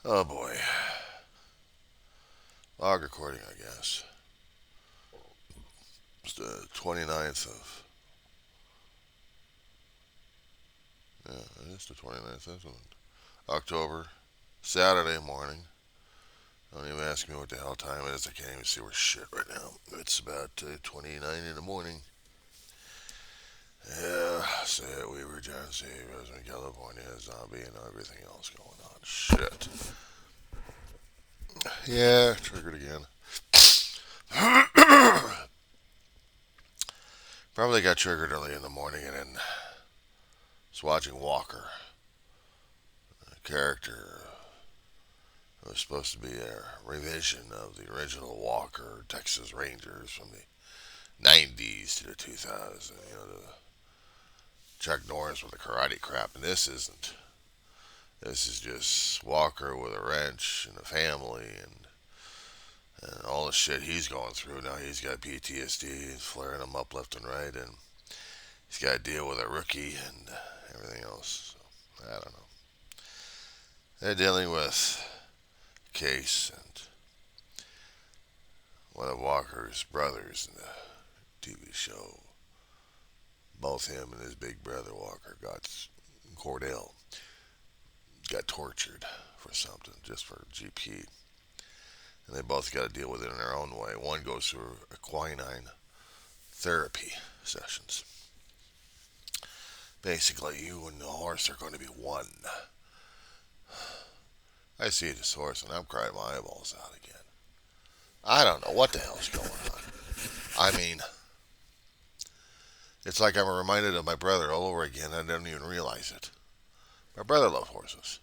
Oh boy. Log recording, I guess. It's the 29th of. Yeah, it is the 29th, isn't it? October. Saturday morning. Don't even ask me what the hell time it is. I can't even see where shit right now. It's about 29 in the morning. Yeah, say it, Weaver, John C. Roseman, California, zombie, and everything else going on. Shit. Yeah, triggered again. Probably got triggered early in the morning and then was watching Walker, a character. It was supposed to be a revision of the original Walker Texas Rangers from the 90s to the 2000s. The Chuck Norris with the karate crap, and this isn't. This is just Walker with a wrench and a family and all the shit he's going through. Now he's got PTSD, he's flaring them up left and right, and he's got to deal with a rookie and everything else. So, I don't know. They're dealing with a case, and one of Walker's brothers in the TV show, both him and his big brother Walker Cordell got tortured for something, just for GP. And they both got to deal with it in their own way. One goes through equine therapy sessions. Basically, you and the horse are going to be one. I see this horse and I'm crying my eyeballs out again. I don't know what the hell's going on. I mean, it's like I'm reminded of my brother all over again. I didn't even realize it. My brother loved horses.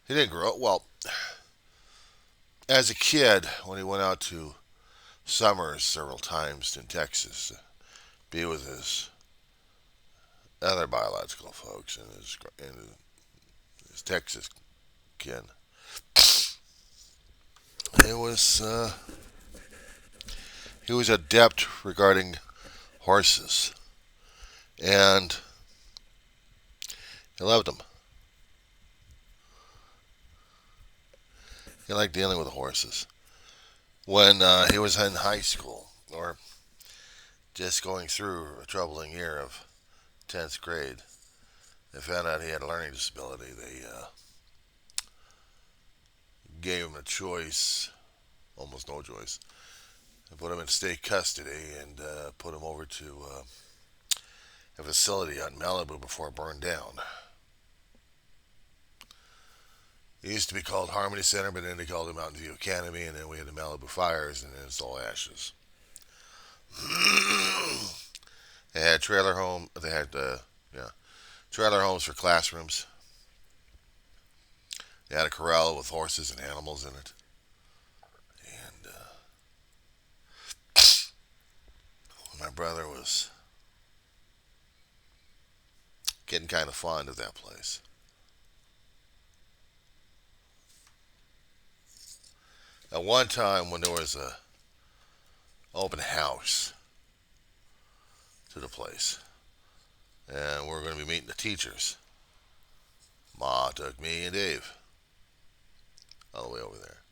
He didn't grow up, well, as a kid, when he went out to summers several times in Texas to be with his other biological folks and his Texas kin, it was he was adept regarding horses, and he loved them. He liked dealing with horses. When he was in high school, or just going through a troubling year of 10th grade, they found out he had a learning disability. They gave him a choice, almost no choice. They put him in state custody and put him over to a facility out in Malibu before it burned down. It used to be called Harmony Center, but then they called it Mountain View Academy, and then we had the Malibu fires, and then it's all ashes. They had trailer home. They had yeah, trailer homes for classrooms. They had a corral with horses and animals in it, and my brother was getting kind of fond of that place. At one time, when there was a open house to the place, and we were going to be meeting the teachers, Ma took me and Dave all the way over there.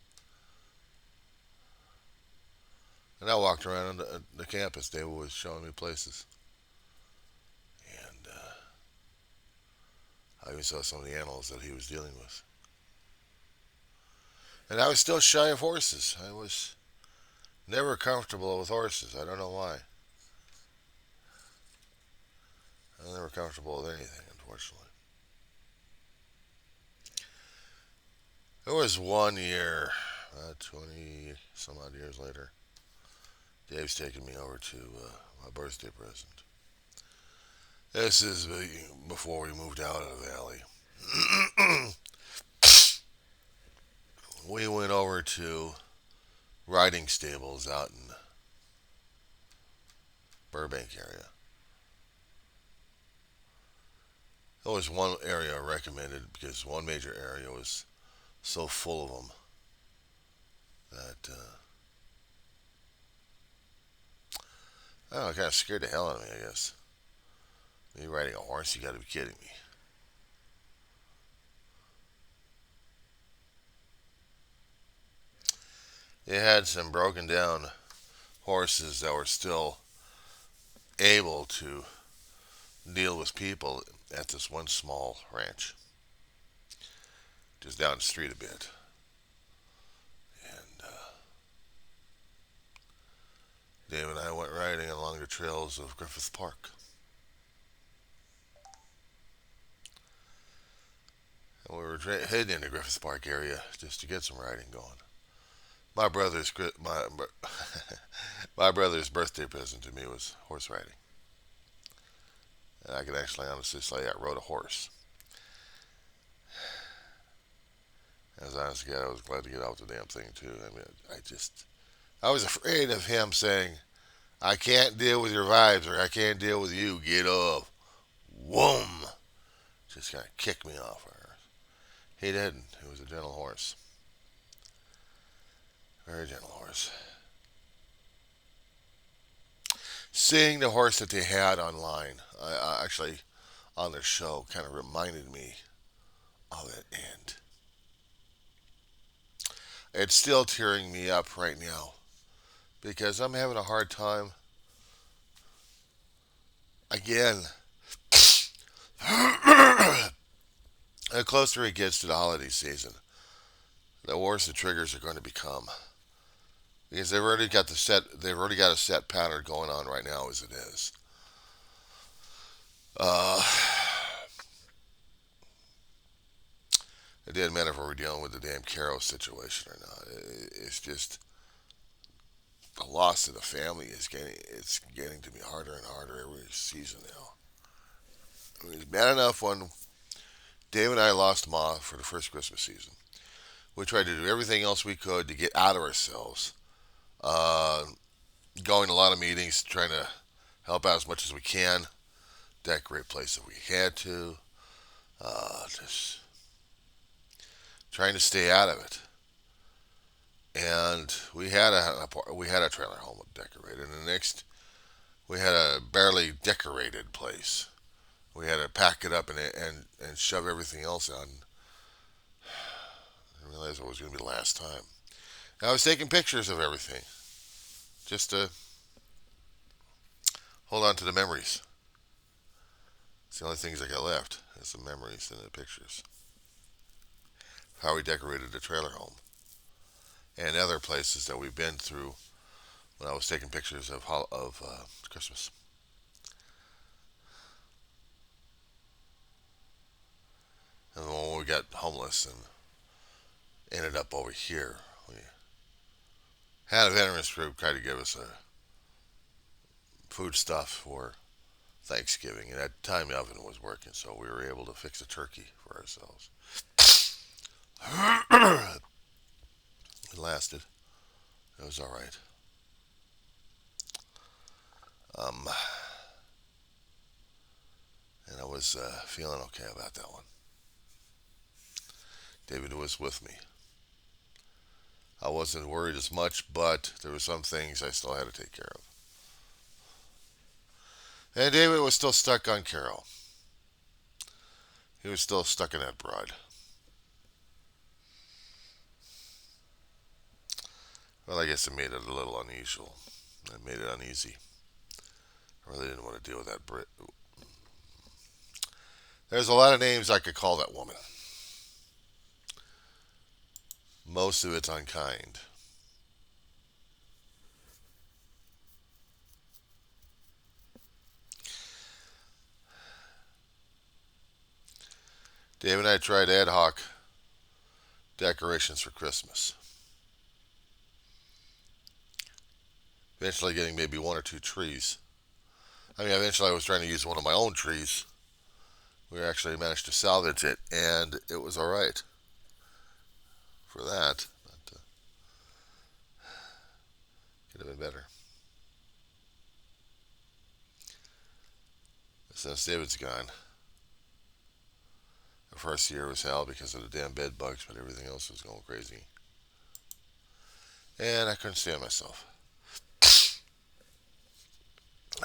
And I walked around on the campus. Dave was showing me places. And I even saw some of the animals that he was dealing with. And I was still shy of horses. I was never comfortable with horses. I don't know why. I was never comfortable with anything, unfortunately. There was one year, 20 some odd years later, Dave's taking me over to my birthday present. This is before we moved out of the valley. We went over to riding stables out in Burbank area. There was one area I recommended because one major area was so full of them that I don't know, it kind of scared the hell out of me. I guess me riding a horse, you got to be kidding me. They had some broken down horses that were still able to deal with people at this one small ranch, just down the street a bit. And Dave and I went riding along the trails of Griffith Park. And we were heading into Griffith Park area just to get some riding going. My brother's my my brother's birthday present to me was horse riding, and I can actually honestly say I rode a horse. As honest as God, I was glad to get off the damn thing too. I mean, I was afraid of him saying, "I can't deal with your vibes," or "I can't deal with you. Get off." Whoom! Just kind of kicked me off. He didn't. He was a gentle horse, very gentle horse. Seeing the horse that they had online, I actually on their show, kind of reminded me of it, and it's still tearing me up right now because I'm having a hard time again. The closer it gets to the holiday season, the worse the triggers are going to become because they've already got a set pattern going on right now as it is. Uh, it didn't matter if we were dealing with the damn Caro situation or not. It's just the loss of the family is getting to be harder and harder every season now. I mean, it's bad enough when Dave and I lost Ma for the first Christmas season. We tried to do everything else we could to get out of ourselves. Uh, Going to a lot of meetings, trying to help out as much as we can, decorate places if we had to, just trying to stay out of it. And we had a trailer home decorated, and the next we had a barely decorated place. We had to pack it up and shove everything else on. I realized it was going to be the last time. And I was taking pictures of everything just to hold on to the memories. It's the only things I got left is the memories and the pictures. How we decorated the trailer home and other places that we've been through when I was taking pictures of Christmas. And when we got homeless and ended up over here, we had a veterans group try to give us a food stuff for Thanksgiving, and at the time the oven was working, so we were able to fix a turkey for ourselves. It lasted. It was all right. Um, and I was feeling okay about that one. David was with me. I wasn't worried as much, but there were some things I still had to take care of. And David was still stuck on Carol. He was still stuck in that broad. Well, I guess it made it a little unusual. It made it uneasy. I really didn't want to deal with that Brit. There's a lot of names I could call that woman. Most of it's unkind. Dave and I tried ad hoc decorations for Christmas. Eventually getting maybe one or two trees. I mean, eventually I was trying to use one of my own trees. We actually managed to salvage it, and it was all right for that. But could have been better. Since David's gone, the first year was hell because of the damn bed bugs, but everything else was going crazy. And I couldn't stand myself.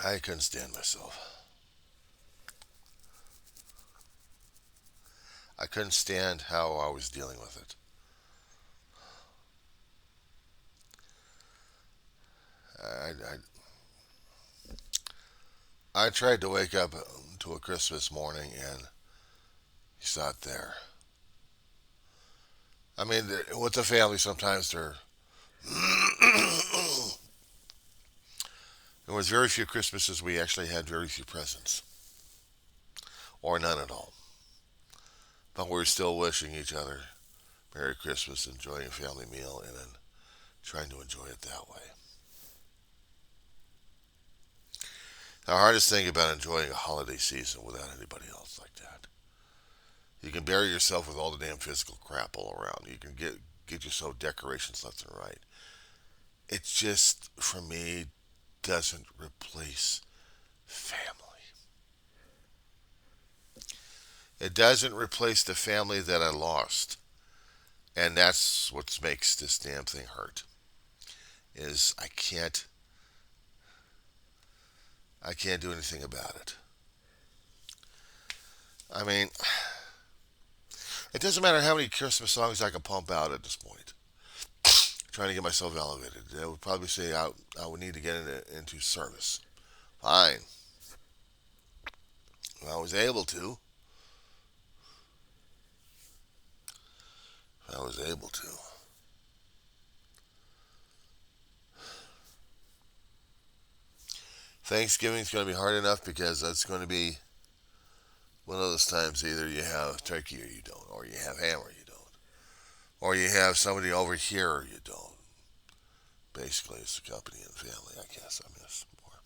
I couldn't stand myself. I couldn't stand how I was dealing with it. I tried to wake up to a Christmas morning and he's not there. I mean, with the family, sometimes there was very few Christmases we actually had very few presents, or none at all. But we were still wishing each other Merry Christmas, enjoying a family meal, and then trying to enjoy it that way. The hardest thing about enjoying a holiday season without anybody else like that, you can bury yourself with all the damn physical crap all around. You can get yourself decorations left and right. It just, for me, doesn't replace family. It doesn't replace the family that I lost. And that's what makes this damn thing hurt. Is I can't do anything about it. I mean, it doesn't matter how many Christmas songs I can pump out at this point. Trying to get myself elevated. They would probably say I would need to get into service. Fine. If I was able to. If I was able to. Thanksgiving's going to be hard enough because that's going to be one of those times either you have turkey or you don't, or you have ham or you don't, or you have somebody over here or you don't. Basically, it's the company and family, I guess, I miss more.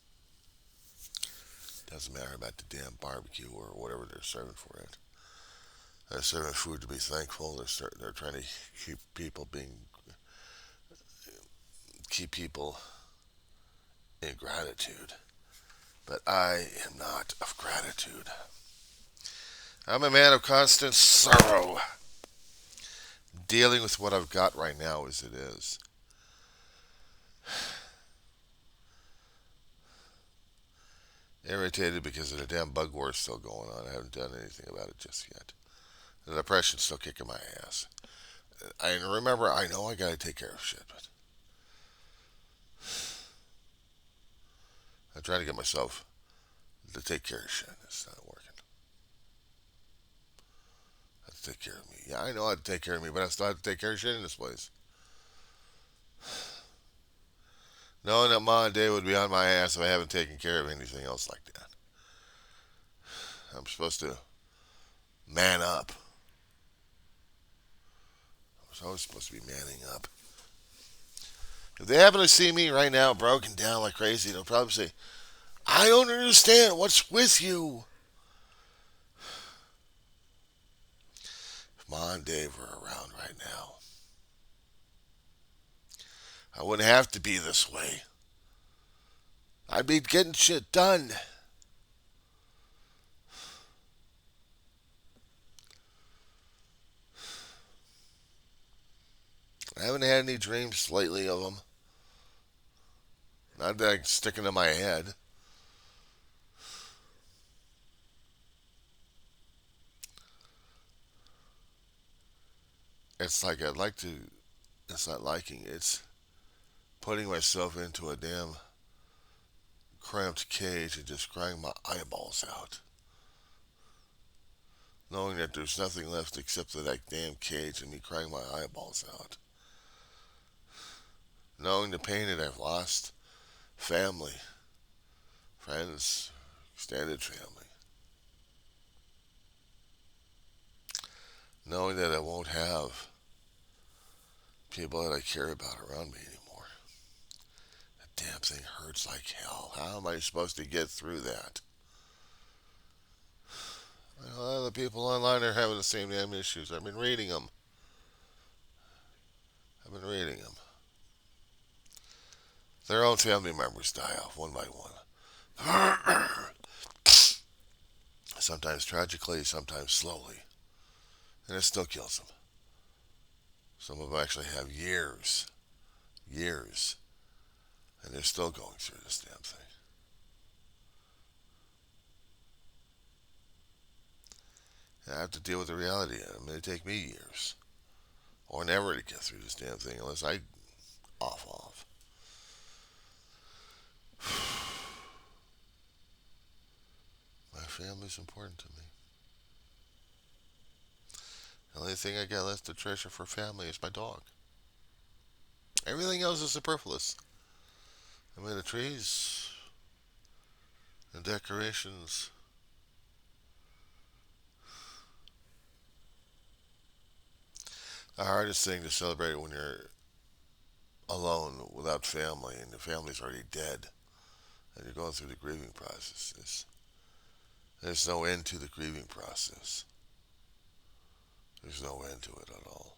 Doesn't matter about the damn barbecue or whatever they're serving for it. They're serving food to be thankful. They're trying to keep people keep people in gratitude. But I am not of gratitude. I'm a man of constant sorrow, dealing with what I've got right now as it is. Irritated because of the damn bug war still going on. I haven't done anything about it just yet. The depression's still kicking my ass. I remember, I know I gotta take care of shit, but I'm trying to get myself to take care of shit. It's not working. I have to take care of me. Yeah, I know how to take care of me, but I still have to take care of shit in this place. Knowing that Mom and Dad would be on my ass if I haven't taken care of anything else like that. I'm supposed to man up. I was always supposed to be manning up. If they happen to see me right now broken down like crazy, they'll probably say, I don't understand. What's with you? If Mom and Dave were around right now, I wouldn't have to be this way. I'd be getting shit done. I haven't had any dreams lately of them. Not that I can stick into my head. It's like I'd like to. It's not liking. It's putting myself into a damn cramped cage and just crying my eyeballs out. Knowing that there's nothing left except for that damn cage and me crying my eyeballs out. Knowing the pain that I've lost. Family. Friends. Extended family. Knowing that I won't have people that I care about around me anymore. That damn thing hurts like hell. How am I supposed to get through that? A lot of the people online are having the same damn issues. I've been reading them. I've been reading them. Their own family members die off one by one. Sometimes tragically, sometimes slowly. And it still kills them. Some of them actually have years, and they're still going through this damn thing. And I have to deal with the reality. It may take me years, or never to get through this damn thing unless I off. My family's important to me. The only thing I got left to treasure for family is my dog. Everything else is superfluous. I mean, the trees and decorations. The hardest thing to celebrate when you're alone without family and the family's already dead and you're going through the grieving process is there's no end to the grieving process. There's no end to it at all.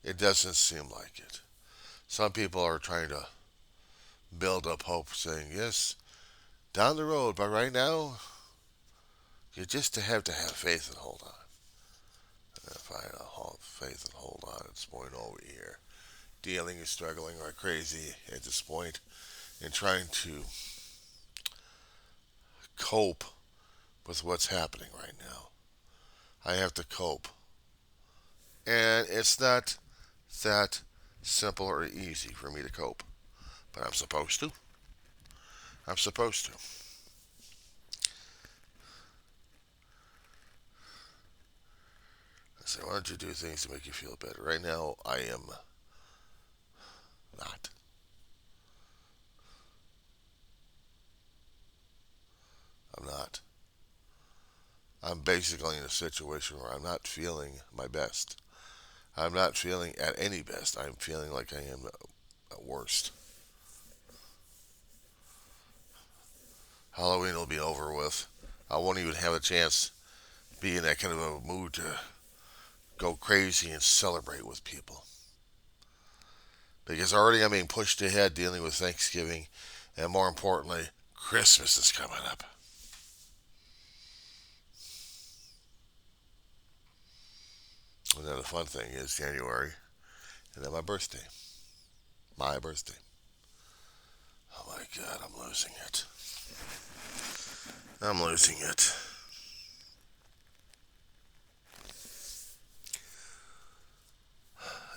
It doesn't seem like it. Some people are trying to build up hope, saying, yes, down the road, but right now, you just have to have faith and hold on. And if I have faith and hold on at this point over here, dealing and struggling like crazy at this point and trying to cope with what's happening right now. I have to cope. And it's not that simple or easy for me to cope. But I'm supposed to. I'm supposed to. I say, why don't you do things to make you feel better? Right now, I am not. I'm not. I'm basically in a situation where I'm not feeling my best. I'm not feeling at any best. I'm feeling like I am at worst. Halloween will be over with. I won't even have a chance to be in that kind of a mood to go crazy and celebrate with people. Because already I'm being pushed ahead dealing with Thanksgiving, and more importantly, Christmas is coming up. And then the fun thing is January, and then my birthday. My birthday. Oh my God, I'm losing it. I'm losing it.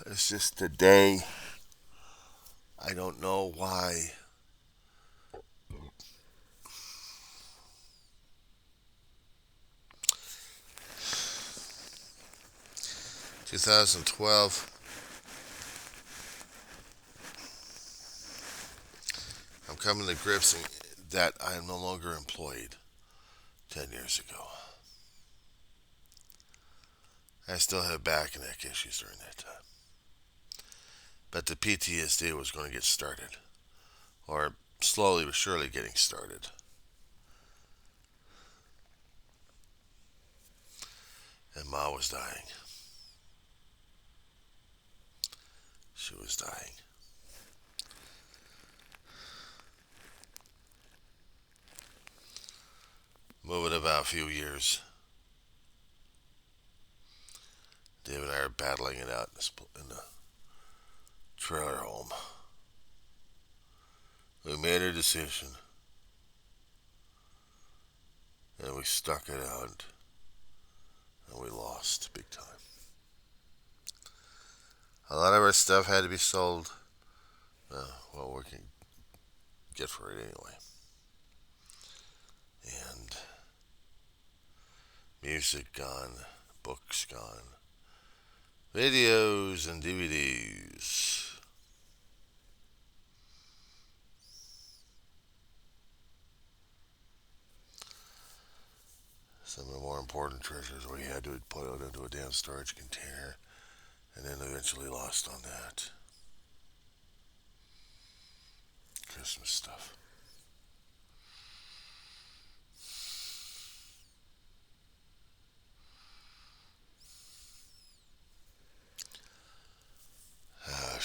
It's just today. I don't know why. 2012. I'm coming to grips that I am no longer employed 10 years ago. I still had back and neck issues during that time. But the PTSD was going to get started, or slowly but surely getting started. And Ma was dying. She was dying. Moving about a few years. Dave and I are battling it out in the trailer home. We made a decision. And we stuck it out. And we lost big time. A lot of our stuff had to be sold. Well, we can get for it anyway. And music gone, books gone, videos and DVDs. Some of the more important treasures we had to put it into a damn storage container and then eventually lost on that. Christmas stuff. Ah, I'm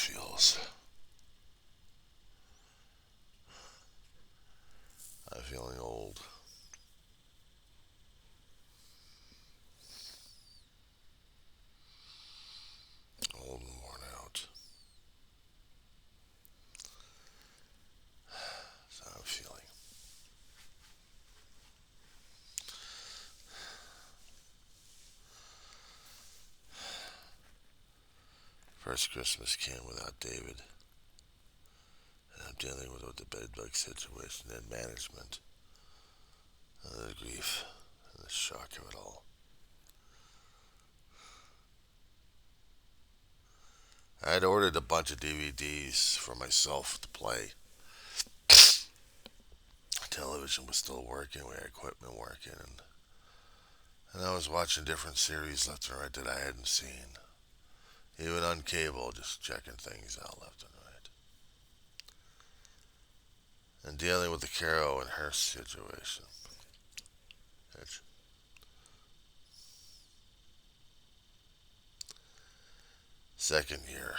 feeling old. Old and worn out. That's how I'm feeling. First Christmas came without David. I'm dealing with the bedbug situation and management, the grief, and the shock of it all. I had ordered a bunch of DVDs for myself to play. Television was still working, we had equipment working, and I was watching different series left and right that I hadn't seen. Even on cable, just checking things out left and right. And dealing with the Carol and her situation. It's second year.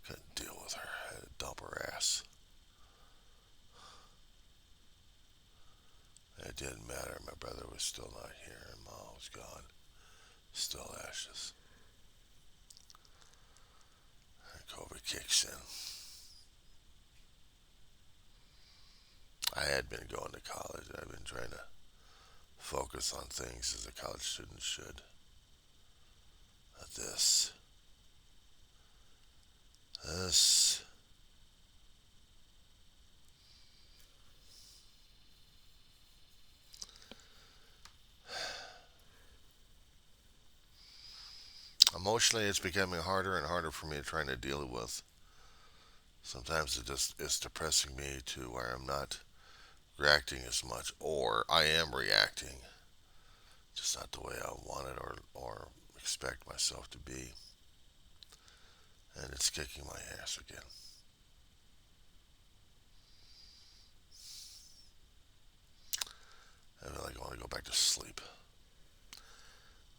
Couldn't deal with her. I had to dump her ass. It didn't matter. My brother was still not here, and Mom was gone. Still ashes. And COVID kicks in. I had been going to college. I've been trying to focus on things as a college student should. But this, emotionally, it's becoming harder and harder for me to try to deal with. Sometimes it's depressing me to where I'm not reacting as much, or I am reacting, just not the way I want it or expect myself to be. And it's kicking my ass again. I feel like I want to go back to sleep.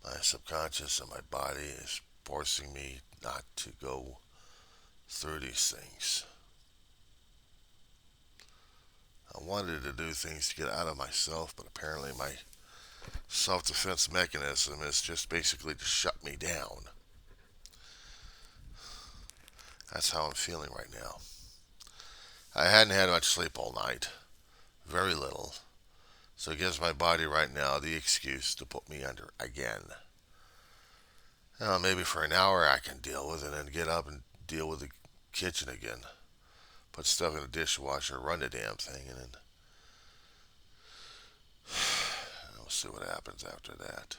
My subconscious and my body is forcing me not to go through these things. I wanted to do things to get out of myself, but apparently my self-defense mechanism is just basically to shut me down. That's how I'm feeling right now. I hadn't had much sleep all night. Very little. So it gives my body right now the excuse to put me under again. Maybe for an hour I can deal with it and get up and deal with the kitchen again. Put stuff in the dishwasher, run the damn thing, and then we'll see what happens after that.